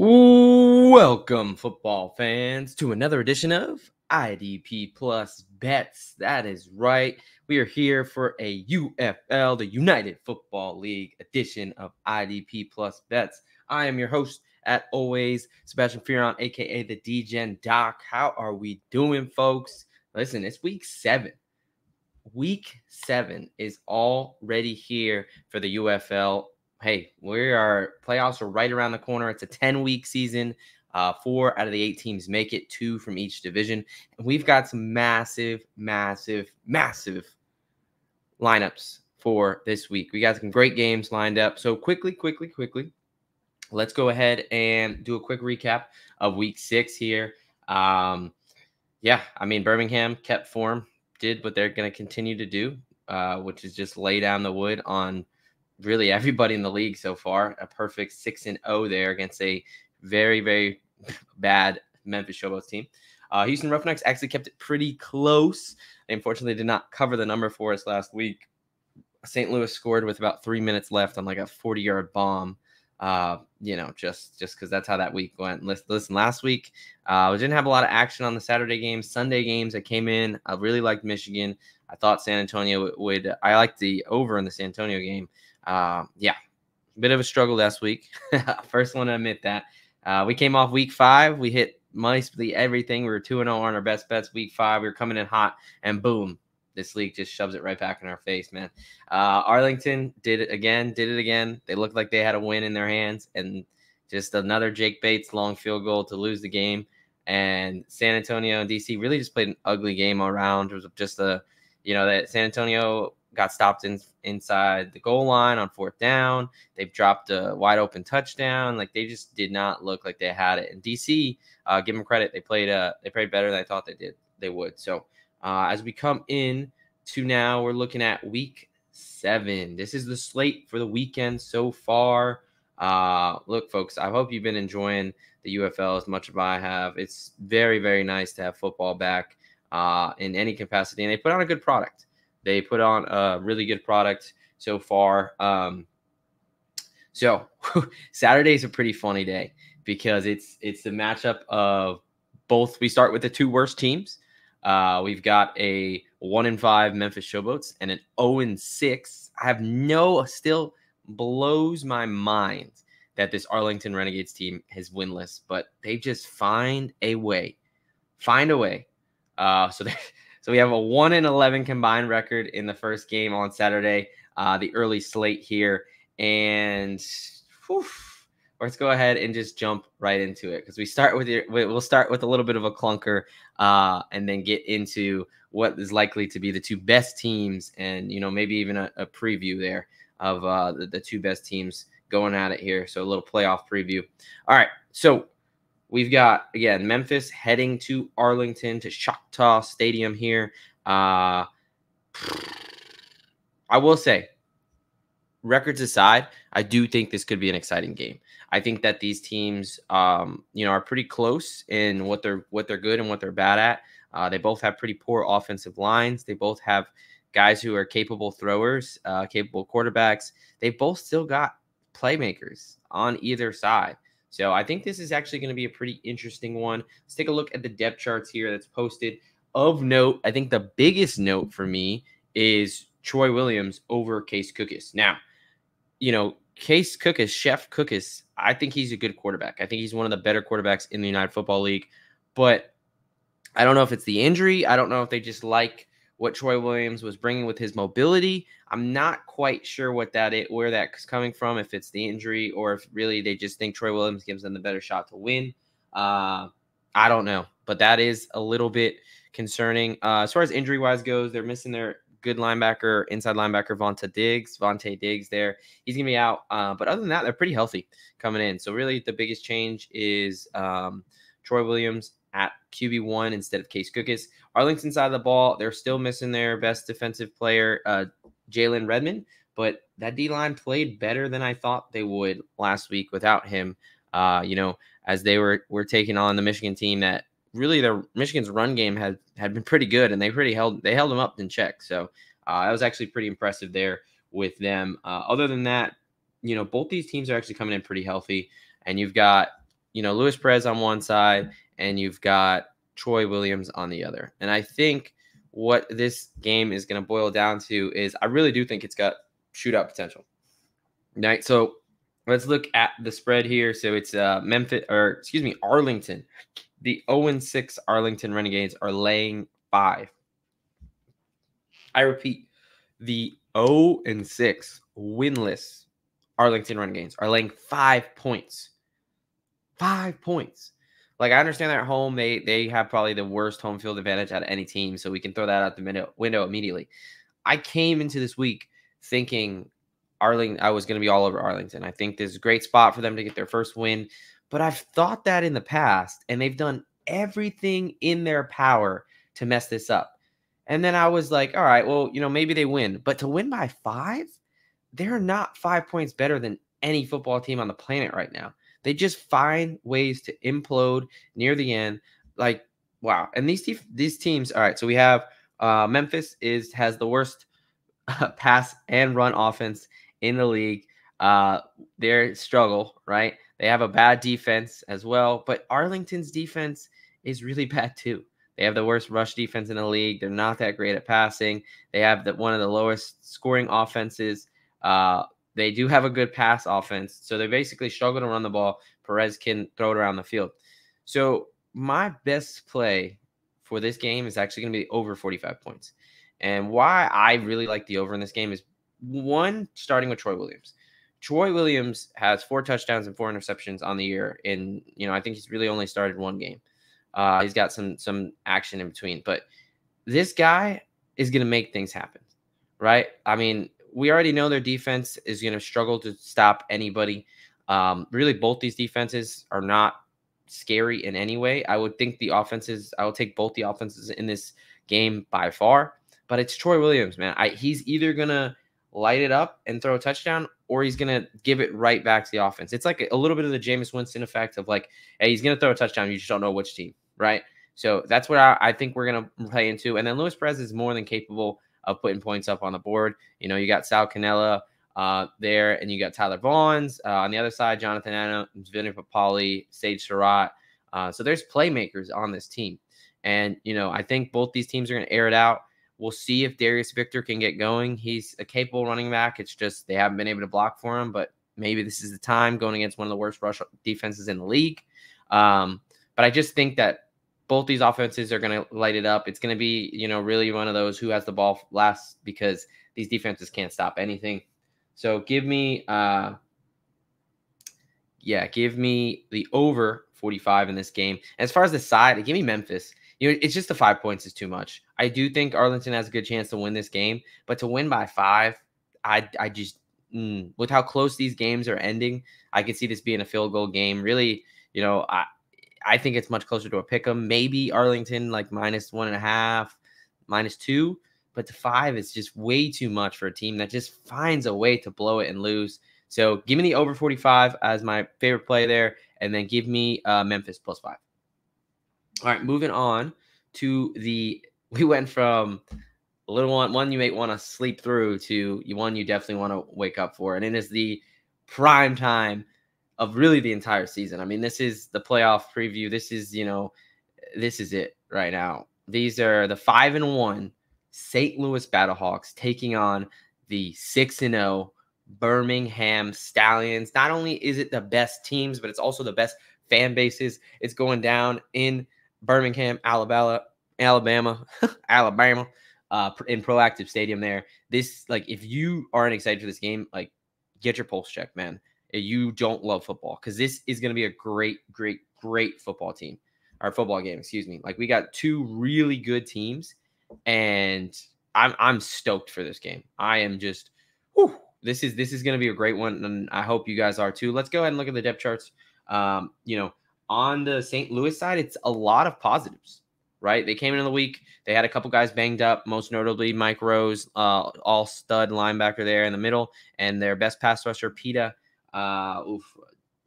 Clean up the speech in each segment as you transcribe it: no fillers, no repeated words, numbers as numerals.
Welcome, football fans, to another edition of IDP Plus Bets. That is right. We are here for a UFL, the United Football League edition of IDP Plus Bets. I am your host, at always, Sebastian Fearon, a.k.a. the DGen Doc. How are we doing, folks? Listen, it's week 7. Week 7 is already here for the UFL. Hey, playoffs are right around the corner. It's a 10-week season. 4 out of the 8 teams make it, 2 from each division. And we've got some massive lineups for this week. We got some great games lined up. So quickly, let's go ahead and do a quick recap of week 6 here. Birmingham kept form, did what they're going to continue to do, which is just lay down the wood on really everybody in the league so far. A perfect 6-0 there against a very, very bad Memphis Showboats team. Houston Roughnecks actually kept it pretty close. They unfortunately did not cover the number for us last week. St. Louis scored with about 3 minutes left on like a 40-yard bomb. Just because that's how that week went. Listen, last week, we didn't have a lot of action on the Saturday games. Sunday games, I came in. I really liked Michigan. I thought San Antonio would. I liked the over in the San Antonio game. Bit of a struggle last week. First one to admit that. We came off week 5. We hit mostly everything. We were 2-0 on our best bets. Week 5, we were coming in hot, and boom, this league just shoves it right back in our face, man. Arlington did it again. They looked like they had a win in their hands, and just another Jake Bates long field goal to lose the game. And San Antonio and DC really just played an ugly game all around. It was just that San Antonio got stopped inside the goal line on 4th down. They've dropped a wide open touchdown. Like, they just did not look like they had it. And DC, give them credit, they played better than I thought they would. So as we come in to now, we're looking at week 7. This is the slate for the weekend so far. Look, folks, I hope you've been enjoying the UFL as much as I have. It's very, very nice to have football back in any capacity. And they put on a good product. They put on a really good product so far. So Saturday's a pretty funny day because it's the matchup of both. We start with the 2 worst teams. We've got a 1-5 Memphis Showboats and an 0-6. Still blows my mind that this Arlington Renegades team is winless, but they just find a way. So we have a 1-11 combined record in the first game on Saturday, the early slate here. And let's go ahead and just jump right into it, because we'll start with a little bit of a clunker and then get into what is likely to be the 2 best teams, and maybe even a preview there of the 2 best teams going at it here. So a little playoff preview. All right, so we've got, again, Memphis heading to Arlington, to Choctaw Stadium here. I will say, records aside, I do think this could be an exciting game. I think that these teams, are pretty close in what they're good and what they're bad at. They both have pretty poor offensive lines. They both have guys who are capable throwers, capable quarterbacks. They both still got playmakers on either side. So I think this is actually going to be a pretty interesting one. Let's take a look at the depth charts here that's posted. Of note, I think the biggest note for me is Troy Williams over Case Cookus. Now, Case Cookus, Chef Cookus, I think he's a good quarterback. I think he's one of the better quarterbacks in the United Football League. But I don't know if it's the injury. I don't know if they just like what Troy Williams was bringing with his mobility. I'm not quite sure where that's coming from, if it's the injury or if really they just think Troy Williams gives them the better shot to win. I don't know, but that is a little bit concerning. As far as injury-wise goes, they're missing their good linebacker, inside linebacker, Vontae Diggs there. He's going to be out. But other than that, they're pretty healthy coming in. So really the biggest change is Troy Williams at QB1 instead of Case Cookus. Arlington side of the ball, they're still missing their best defensive player, Jalen Redmond, but that D-line played better than I thought they would last week without him, as they were taking on the Michigan team that really Michigan's run game had been pretty good, and they held them up in check. So that was actually pretty impressive there with them. Other than that, both these teams are actually coming in pretty healthy, and you've got Luis Perez on one side, and you've got Troy Williams on the other. And I think what this game is going to boil down to is I really do think it's got shootout potential. Right. So let's look at the spread here. So it's Arlington. The 0-6 Arlington Renegades are laying 5. I repeat, the 0-6 winless Arlington Renegades are laying 5 points. 5 points. Like, I understand they're at home. They have probably the worst home field advantage out of any team, so we can throw that out the window immediately. I came into this week thinking I was going to be all over Arlington. I think this is a great spot for them to get their first win, but I've thought that in the past, and they've done everything in their power to mess this up. And then I was like, all right, well, maybe they win. But to win by 5, they're not 5 points better than any football team on the planet right now. They just find ways to implode near the end. Like, wow. And these teams, all right, so we have Memphis has the worst pass and run offense in the league. Their struggle, right? They have a bad defense as well, but Arlington's defense is really bad too. They have the worst rush defense in the league. They're not that great at passing. They have one of the lowest scoring offenses. They do have a good pass offense, so they basically struggle to run the ball. Perez can throw it around the field. So my best play for this game is actually going to be over 45 points. And why I really like the over in this game is, one, starting with Troy Williams. Troy Williams has 4 touchdowns and 4 interceptions on the year. And, I think he's really only started one game. He's got some action in between. But this guy is going to make things happen, right? I mean, we already know their defense is going to struggle to stop anybody. Really, both these defenses are not scary in any way. I would think I will take both the offenses in this game by far. But it's Troy Williams, man. He's either going to light it up and throw a touchdown, or he's going to give it right back to the offense. It's like a little bit of the Jameis Winston effect of like, hey, he's going to throw a touchdown. You just don't know which team, right? So that's what I think we're going to play into. And then Luis Perez is more than capable of putting points up on the board. You got Sal Cannella there, and you got Tyler Vaughns. On the other side, Jonathan Adams, Vinny Papali, Sage Surratt. So there's playmakers on this team. And, I think both these teams are going to air it out. We'll see if Darius Victor can get going. He's a capable running back. It's just they haven't been able to block for him, but maybe this is the time going against one of the worst rush defenses in the league. But I just think that both these offenses are going to light it up. It's going to be, really one of those who has the ball last, because these defenses can't stop anything. So give me the over 45 in this game. As far as the side, give me Memphis. It's just the 5 points is too much. I do think Arlington has a good chance to win this game, but to win by 5, I just with how close these games are ending, I could see this being a field goal game. Really, I think it's much closer to a pick 'em. Maybe Arlington like -1.5, -2, but the 5 is just way too much for a team that just finds a way to blow it and lose. So give me the over 45 as my favorite play there, and then give me Memphis +5. All right, moving on to we went from a little one you may want to sleep through to one you definitely want to wake up for. And it is the prime time of really the entire season. I mean, this is the playoff preview. This is it right now. These are the 5-1 St. Louis Battlehawks taking on the 6-0 Birmingham Stallions. Not only is it the best teams, but it's also the best fan bases. It's going down in Birmingham, Alabama, in Proactive Stadium there. This, like, if you aren't excited for this game, like, get your pulse checked, man. You don't love football, because this is going to be a great football team, or football game, excuse me. Like, we got 2 really good teams, and I'm stoked for this game. I am just, this is going to be a great one, and I hope you guys are too. Let's go ahead and look at the depth charts. On the St. Louis side, it's a lot of positives, right? They came into the week. They had a couple guys banged up, most notably Mike Rose, all stud linebacker there in the middle, and their best pass rusher, Pita. Let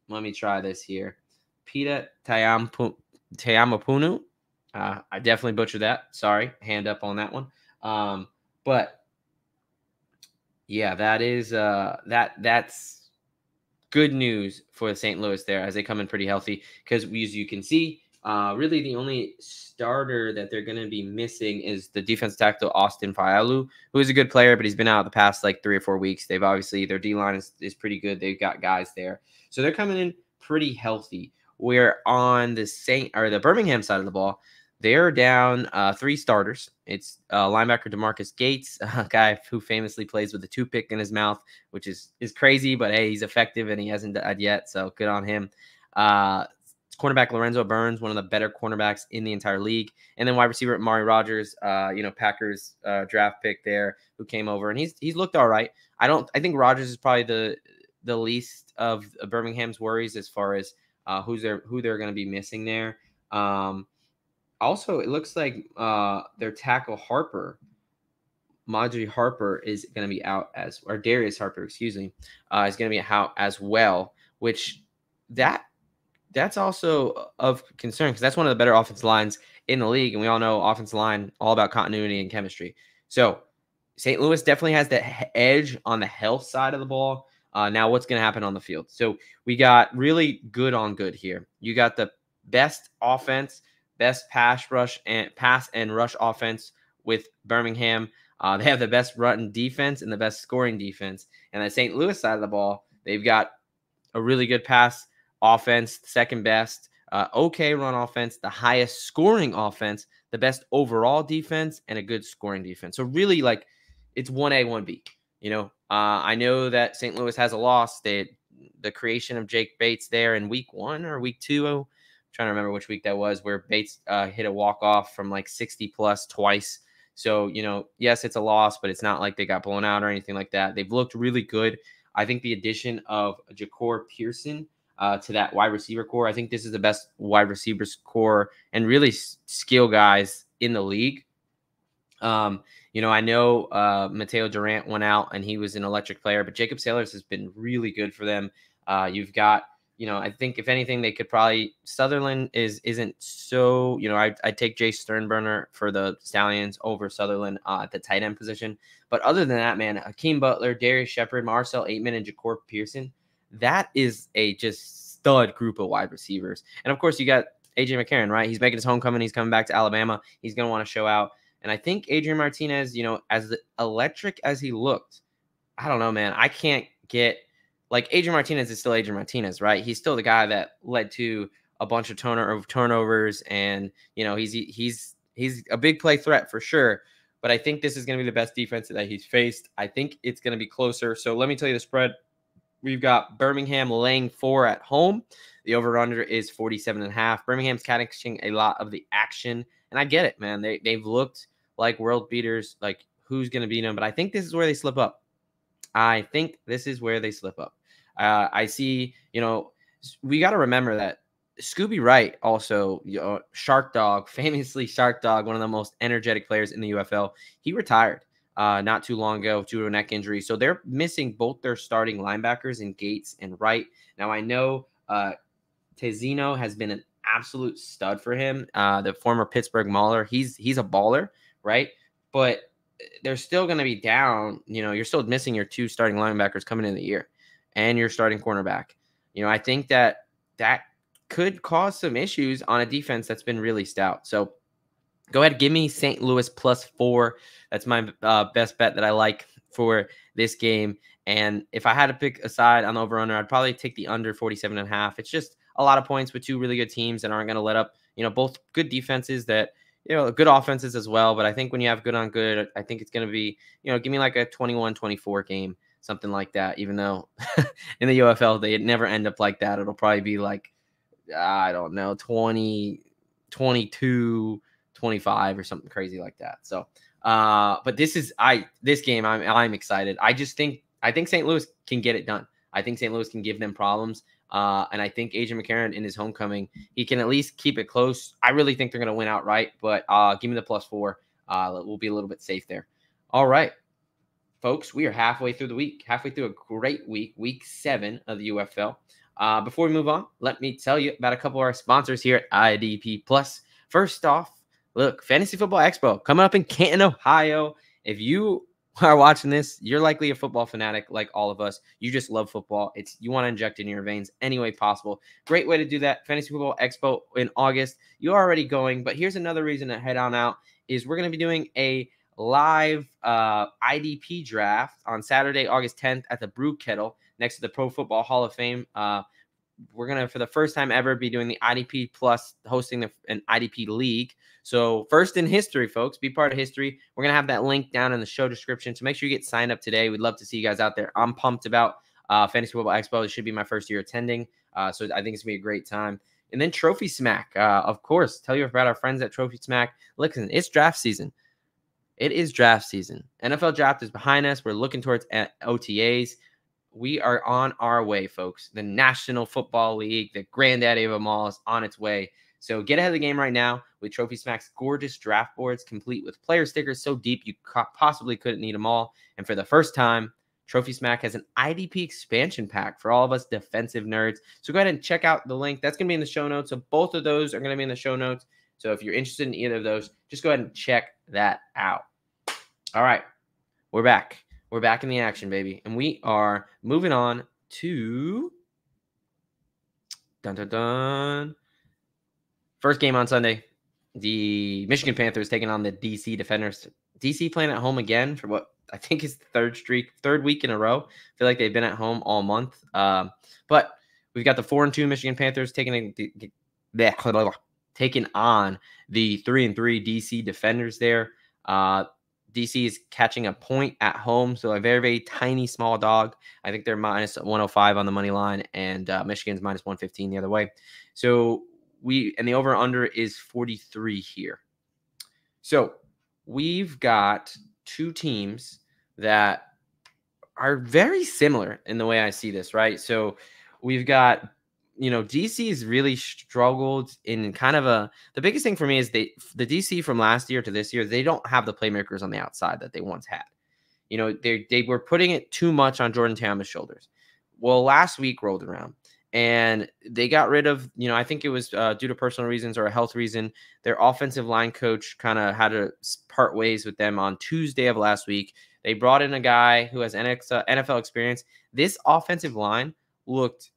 me try this here. Pita Tayamapunu. I definitely butchered that. Sorry. Hand up on that one. But yeah, that is that's good news for St. Louis there as they come in pretty healthy because, as you can see, really the only starter that they're going to be missing is the defensive tackle Austin Faialu, who is a good player, but he's been out the past like 3 or 4 weeks. They've obviously, their D-line is pretty good. They've got guys there. So they're coming in pretty healthy. Where on the Birmingham side of the ball, they're down 3 starters. It's linebacker DeMarcus Gates, a guy who famously plays with a toothpick in his mouth, which is crazy, but hey, he's effective and he hasn't died yet, so good on him. Cornerback Lorenzo Burns, one of the better cornerbacks in the entire league, and then wide receiver Amari Rogers, Packers draft pick there, who came over and he's looked all right. I think Rogers is probably the least of Birmingham's worries as far as who they're going to be missing there. Also, it looks like their tackle Marjorie Harper is going to be out or Darius Harper, excuse me, is going to be out as well, which that's also of concern because that's one of the better offensive lines in the league. And we all know offensive line, all about continuity and chemistry. So St. Louis definitely has the edge on the health side of the ball. Now what's going to happen on the field? So we got really good on good here. You got the best offense, best pass and rush offense with Birmingham. They have the best run defense and the best scoring defense. And the St. Louis side of the ball, they've got a really good pass offense, second best, okay run offense, the highest scoring offense, the best overall defense, and a good scoring defense. So really, like, it's 1A, 1B. I know that St. Louis has a loss. The creation of Jake Bates there in week 1 or week 2. I'm trying to remember which week that was, where Bates hit a walk-off from like 60 plus twice. So, yes, it's a loss, but it's not like they got blown out or anything like that. They've looked really good. I think the addition of Ja'Cour Pearson to that wide receiver core, I think this is the best wide receivers core and really skill guys in the league. I know Mateo Durant went out and he was an electric player, but Jacob Sailors has been really good for them. You've got, I think if anything, they could probably, Sutherland isn't so, I'd take Jay Sternberner for the Stallions over Sutherland at the tight end position. But other than that, man, Hakeem Butler, Darius Shepard, Marcel Aitman, and Ja'Cour Pearson, that is a just stud group of wide receivers. And of course, you got A.J. McCarron, right? He's making his homecoming. He's coming back to Alabama. He's going to want to show out. And I think Adrian Martinez, as electric as he looked, I don't know, man. I can't get like Adrian Martinez is still Adrian Martinez, right? He's still the guy that led to a bunch of turnovers, and he's a big play threat for sure. But I think this is going to be the best defense that he's faced. I think it's going to be closer. So let me tell you the spread. We've got Birmingham laying 4 at home. The over-under is 47.5. Birmingham's catching a lot of the action, and I get it, man. They've looked like world beaters, like who's going to beat them. But I think this is where they slip up. I see, we got to remember that Scooby Wright also, Shark Dog, famously Shark Dog, one of the most energetic players in the UFL. He retired not too long ago due to a neck injury. So they're missing both their starting linebackers in Gates and Wright. Now I know Tezino has been an absolute stud for him. The former Pittsburgh Mauler, he's a baller, right? But they're still going to be down. You're still missing your 2 starting linebackers coming in the year and your starting cornerback. I think that could cause some issues on a defense that's been really stout. So go ahead, give me St. Louis +4. That's my best bet that I like for this game. And if I had to pick a side on the over-under, I'd probably take the under 47.5. It's just a lot of points with 2 really good teams that aren't going to let up, both good defenses that, good offenses as well. But I think when you have good on good, I think it's going to be, give me like a 21-24 game, something like that, even though in the UFL, they never end up like that. It'll probably be like, I don't know, 20, 22, 25 or something crazy like that. So, but this game, I'm excited. I think St. Louis can get it done. I think St. Louis can give them problems. And I think Adrian McCarron in his homecoming, he can at least keep it close. I really think they're going to win outright, but give me the +4. We'll be a little bit safe there. All right, folks, we are halfway through the week, halfway through a great week, week 7 of the UFL. Before we move on, let me tell you about a couple of our sponsors here at IDP Plus. First off, look, Fantasy Football Expo coming up in Canton, Ohio. If you are watching this, you're likely a football fanatic like all of us. You just love football. You want to inject it in your veins any way possible. Great way to do that. Fantasy Football Expo in August. You're already going, but here's another reason to head on out is we're going to be doing a live IDP draft on Saturday, August 10th at the Brew Kettle next to the Pro Football Hall of Fame. We're going to, for the first time ever, be doing the IDP plus hosting an IDP league. So first in history, folks, be part of history. We're going to have that link down in the show description. So make sure you get signed up today. We'd love to see you guys out there. I'm pumped about Fantasy Football Expo. It should be my first year attending. So I think it's going to be a great time. And then Trophy Smack. Of course, tell you about our friends at Trophy Smack. Listen, it's draft season. It is draft season. NFL draft is behind us. We're looking towards OTAs. We are on our way, folks. The National Football League, the granddaddy of them all, is on its way. So get ahead of the game right now with Trophy Smack's gorgeous draft boards, complete with player stickers so deep you possibly couldn't need them all. And for the first time, Trophy Smack has an IDP expansion pack for all of us defensive nerds. So go ahead and check out the link. That's going to be in the show notes. So both of those are going to be in the show notes. So if you're interested in either of those, just go ahead and check that out. All right, we're back. We're back in the action, baby. And we are moving on to first game on Sunday. The Michigan Panthers taking on the DC Defenders. DC playing at home again for what I think is the third week in a row. I feel like they've been at home all month. But we've got the 4-2 Michigan Panthers taking on the 3-3 DC Defenders there. DC is catching a point at home, so a very, very tiny, small dog. I think they're minus 105 on the money line, and Michigan's minus 115 the other way. So and the over-under is 43 here. So we've got two teams that are very similar in the way I see this, right? So we've got, DC's really struggled in kind of the biggest thing for me is the DC from last year to this year, they don't have the playmakers on the outside that they once had. They were putting it too much on Jordan Thomas' shoulders. Well, last week rolled around and they got rid of, I think it was due to personal reasons or a health reason. Their offensive line coach kind of had to part ways with them on Tuesday of last week. They brought in a guy who has NFL experience. This offensive line looked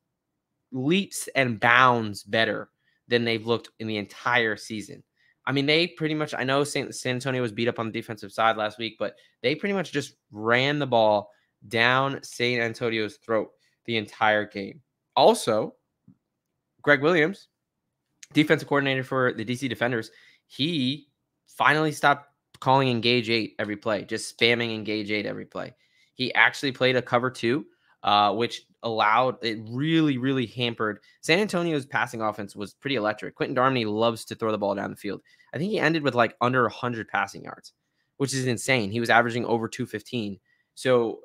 leaps and bounds better than they've looked in the entire season. I mean, they pretty much, I know San Antonio was beat up on the defensive side last week, but they pretty much just ran the ball down San Antonio's throat the entire game. Also, Greg Williams, defensive coordinator for the DC Defenders, he finally stopped calling engage 8 every play, just spamming engage 8 every play. He actually played a cover 2, which allowed it really hampered San Antonio's passing offense was pretty electric. Quentin Darmany loves to throw the ball down the field. I think he ended with like under 100 passing yards, which is insane. He was averaging over 215. So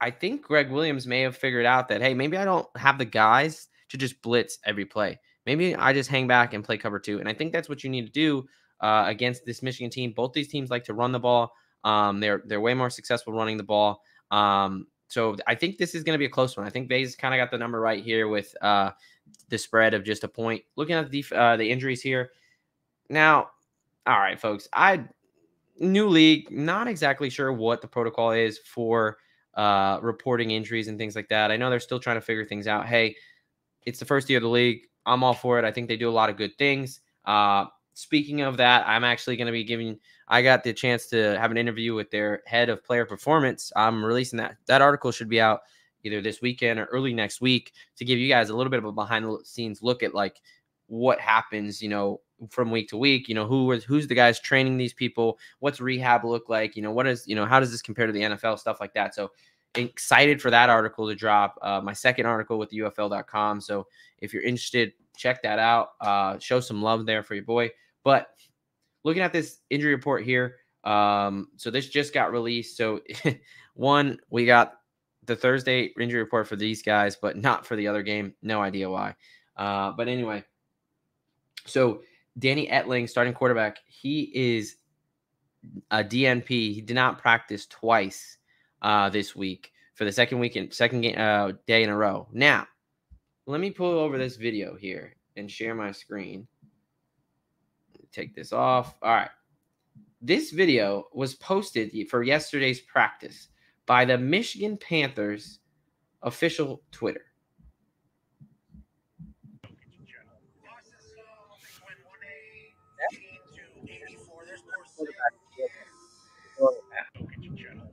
I think Greg Williams may have figured out that, hey, maybe I don't have the guys to just blitz every play. Maybe I just hang back and play cover 2. And I think that's what you need to do against this Michigan team. Both these teams like to run the ball. They're way more successful running the ball. So I think this is going to be a close one. I think Vegas kind of got the number right here with the spread of just a point. Looking at the injuries here. Now, all right, folks, new league, not exactly sure what the protocol is for reporting injuries and things like that. I know they're still trying to figure things out. Hey, it's the first year of the league. I'm all for it. I think they do a lot of good things. Speaking of that, I'm actually going to be I got the chance to have an interview with their head of player performance. I'm releasing that. That article should be out either this weekend or early next week to give you guys a little bit of a behind the scenes look at like what happens, from week to week, who's the guys training these people, what's rehab look like, how does this compare to the NFL, stuff like that. So excited for that article to drop, my second article with UFL.com. So if you're interested, check that out. Show some love there for your boy. But looking at this injury report here, so this just got released. So we got the Thursday injury report for these guys, but not for the other game. No idea why. But anyway, so Danny Etling, starting quarterback, he is a DNP. He did not practice twice this week for the second day in a row. Now, let me pull over this video here and share my screen. Take this off. All right. this video was posted for yesterday's practice by the Michigan Panthers official Twitter.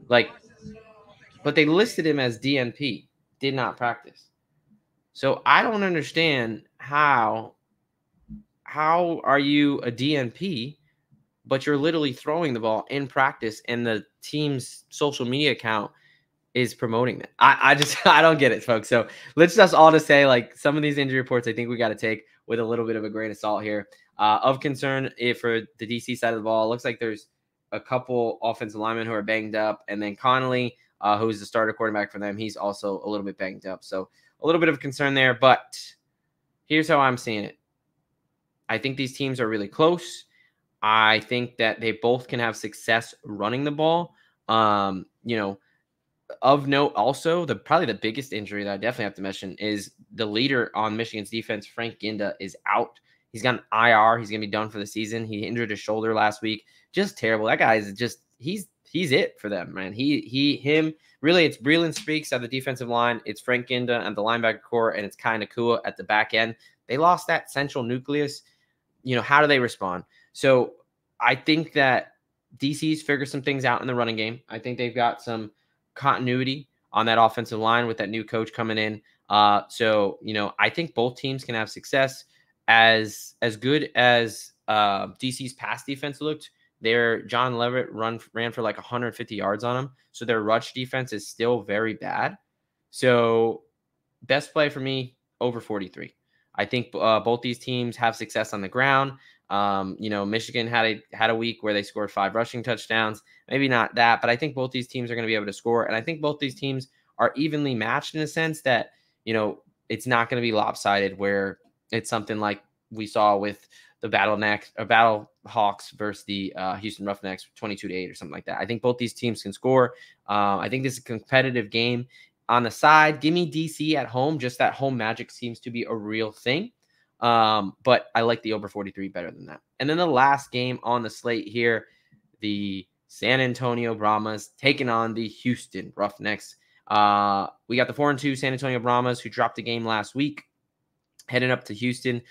Like, but they listed him as DNP, did not practice. So I don't understand how are you a DNP, but you're literally throwing the ball in practice and the team's social media account is promoting it. I just I don't get it, folks. So let's just all just say, like, some of these injury reports I think we got to take with a little bit of a grain of salt here. Of concern for the DC side of the ball, it looks like there's a couple offensive linemen who are banged up, and then Connolly, who's the starter quarterback for them, he's also a little bit banged up. So a little bit of concern there, but here's how I'm seeing it. I think these teams are really close. I think that they both can have success running the ball. Of note, also, probably the biggest injury that I definitely have to mention is the leader on Michigan's defense, Frank Ginda, is out. He's got an IR. He's going to be done for the season. He injured his shoulder last week. Just terrible. That guy is just he's it for them, man. Him. Really, it's Breland Speaks at the defensive line. It's Frank Ginda at the linebacker core, and it's Kai Nakua at the back end. They lost that central nucleus. How do they respond? So I think that DC's figured some things out in the running game. I think they've got some continuity on that offensive line with that new coach coming in. So I think both teams can have success. As good as DC's pass defense looked, their John Leverett ran for like 150 yards on them. So their rush defense is still very bad. So best play for me, over 43. I think both these teams have success on the ground. Michigan had a week where they scored 5 rushing touchdowns. Maybe not that, but I think both these teams are going to be able to score. And I think both these teams are evenly matched in a sense that, it's not going to be lopsided where it's something like we saw with the Battlehawks versus the Houston Roughnecks 22-8 or something like that. I think both these teams can score. I think this is a competitive game. On the side, give me DC at home. Just that home magic seems to be a real thing. But I like the over 43 better than that. And then the last game on the slate here, the San Antonio Brahmas taking on the Houston Roughnecks. We got the 4-2 San Antonio Brahmas, who dropped the game last week, heading up to Houston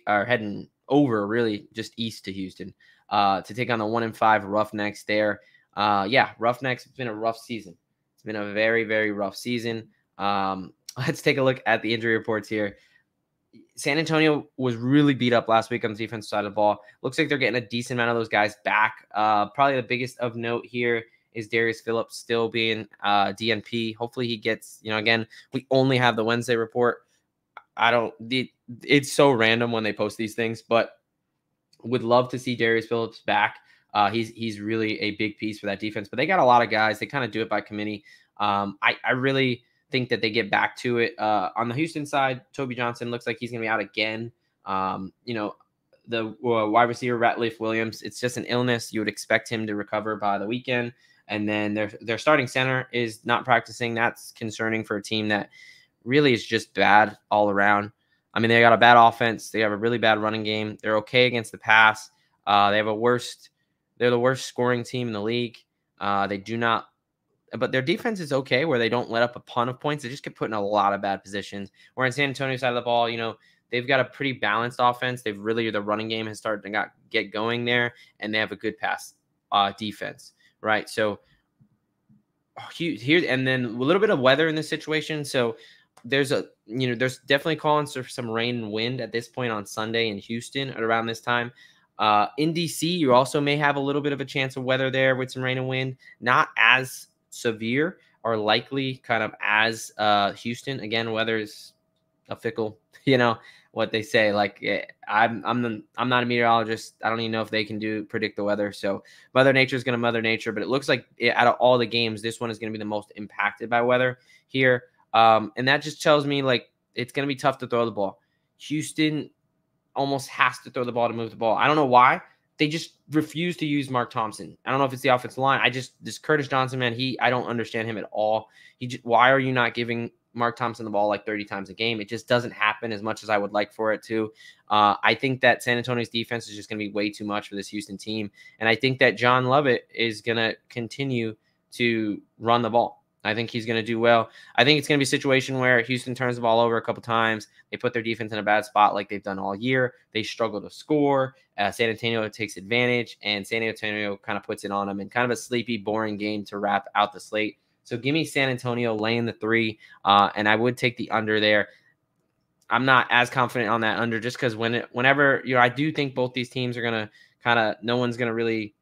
heading over, really just east to Houston, to take on the 1-5 Roughnecks there. Roughnecks, it's been a rough season. It's been a very, very rough season. Let's take a look at the injury reports here. San Antonio was really beat up last week on the defensive side of the ball. Looks like they're getting a decent amount of those guys back. Probably the biggest of note here is Darius Phillips still being DNP. Hopefully he gets, again, we only have the Wednesday report. It's so random when they post these things, but would love to see Darius Phillips back. He's really a big piece for that defense, but they got a lot of guys. They kind of do it by committee. I really think that they get back to it. On the Houston side, Toby Johnson looks like he's going to be out again. The wide receiver, Ratliff Williams, it's just an illness. You would expect him to recover by the weekend. And then their starting center is not practicing. That's concerning for a team that really is just bad all around. I mean, they got a bad offense. They have a really bad running game. They're okay against the pass. They're the worst scoring team in the league. But their defense is okay where they don't let up a ton of points. They just get put in a lot of bad positions. Where in San Antonio side of the ball, they've got a pretty balanced offense. The running game has started to get going there, and they have a good pass defense, right? So here, and then a little bit of weather in this situation. So there's definitely calling for some rain and wind at this point on Sunday in Houston at around this time. In DC, you also may have a little bit of a chance of weather there with some rain and wind, not as severe or likely kind of as Houston. Again, weather is a fickle, what they say. Like, I'm not a meteorologist. I don't even know if they can predict the weather. So Mother Nature is going to Mother Nature, but it looks like out of all the games, this one is going to be the most impacted by weather here. And that just tells me, like, it's going to be tough to throw the ball. Houston almost has to throw the ball to move the ball. I don't know why. They just refuse to use Mark Thompson. I don't know if it's the offensive line. This Curtis Johnson, man, I don't understand him at all. Why are you not giving Mark Thompson the ball like 30 times a game. It just doesn't happen as much as I would like for it to. I think that San Antonio's defense is just going to be way too much for this Houston team. And I think that John Lovett is going to continue to run the ball. I think he's going to do well. I think it's going to be a situation where Houston turns the ball over a couple times. They put their defense in a bad spot like they've done all year. They struggle to score. San Antonio takes advantage, and San Antonio kind of puts it on them in kind of a sleepy, boring game to wrap out the slate. So give me San Antonio laying the 3, and I would take the under there. I'm not as confident on that under just because whenever, I do think both these teams are going to no one's going to really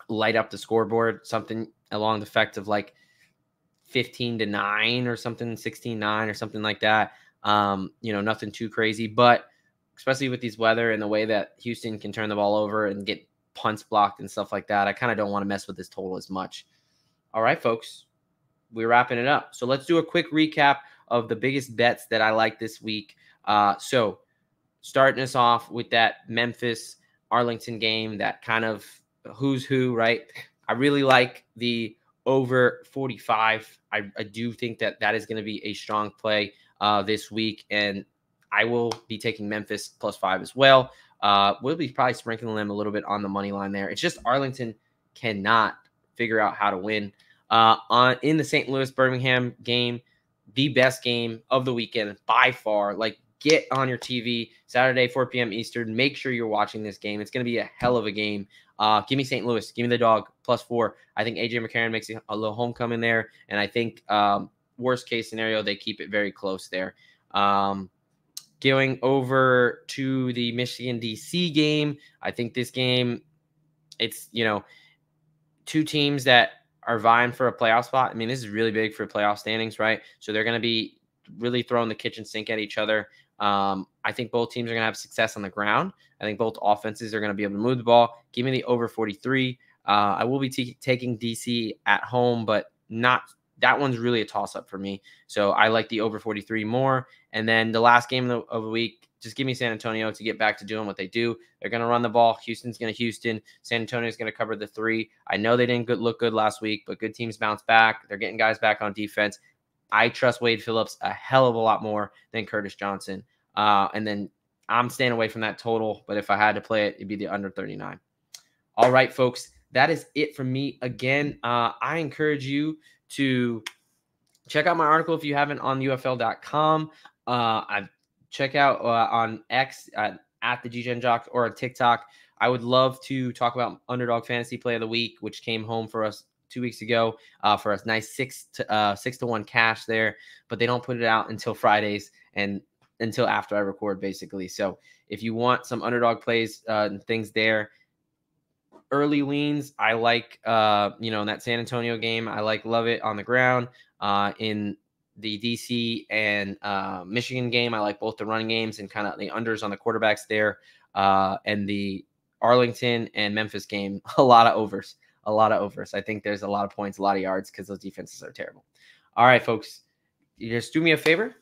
light up the scoreboard, something along the effect of like 15-9 or something, 16-9 or something like that. Nothing too crazy, but especially with these weather and the way that Houston can turn the ball over and get punts blocked and stuff like that, I kind of don't want to mess with this total as much. All right, folks, we're wrapping it up. So let's do a quick recap of the biggest bets that I like this week. So starting us off with that Memphis Arlington game, that kind of who's who, right? I really like the over 45. I do think that is going to be a strong play this week, and I will be taking Memphis +5 as well. We'll be probably sprinkling them a little bit on the money line there. It's just Arlington cannot figure out how to win. In the St. Louis Birmingham game, the best game of the weekend by far. Like, get on your TV Saturday, 4 p.m. Eastern. Make sure you're watching this game. It's going to be a hell of a game. Give me St. Louis. Give me the dog +4. I think A.J. McCarron makes a little homecoming there, and I think worst case scenario, they keep it very close there. Going over to the Michigan DC game, I think this game, it's two teams that are vying for a playoff spot. I mean, this is really big for playoff standings, right? So they're going to be really throwing the kitchen sink at each other. I think both teams are going to have success on the ground. I think both offenses are going to be able to move the ball. Give me the over 43. I will be taking DC at home, but not that one's really a toss-up for me. So I like the over 43 more. And then the last game of the week, just give me San Antonio to get back to doing what they do. They're going to run the ball. Houston's going to Houston. San Antonio's going to cover the 3. I know they didn't look good last week, but good teams bounce back. They're getting guys back on defense. I trust Wade Phillips a hell of a lot more than Curtis Johnson. And then I'm staying away from that total, but if I had to play it, it'd be the under 39. All right, folks, that is it from me. Again, I encourage you to check out my article if you haven't on UFL.com. Check out on X at the GGen Jocks or on TikTok. I would love to talk about Underdog Fantasy Play of the Week, which came home for us 2 weeks ago for a nice 6-1 cash there, but they don't put it out until Fridays and until after I record, basically. So if you want some underdog plays and things there, early leans, I like, in that San Antonio game, I love it on the ground. In the DC and Michigan game, I like both the running games and kind of the unders on the quarterbacks there. And the Arlington and Memphis game, a lot of overs. I think there's a lot of points, a lot of yards because those defenses are terrible. All right, folks, you just do me a favor,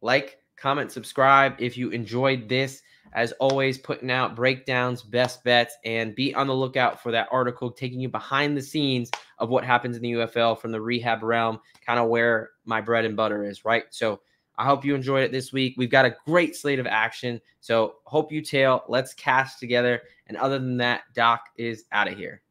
like, comment, subscribe if you enjoyed this. As always, putting out breakdowns, best bets, and be on the lookout for that article taking you behind the scenes of what happens in the UFL from the rehab realm, kind of where my bread and butter is, right? So I hope you enjoyed it this week. We've got a great slate of action, so hope you tail. Let's cash together. And other than that, Doc is out of here.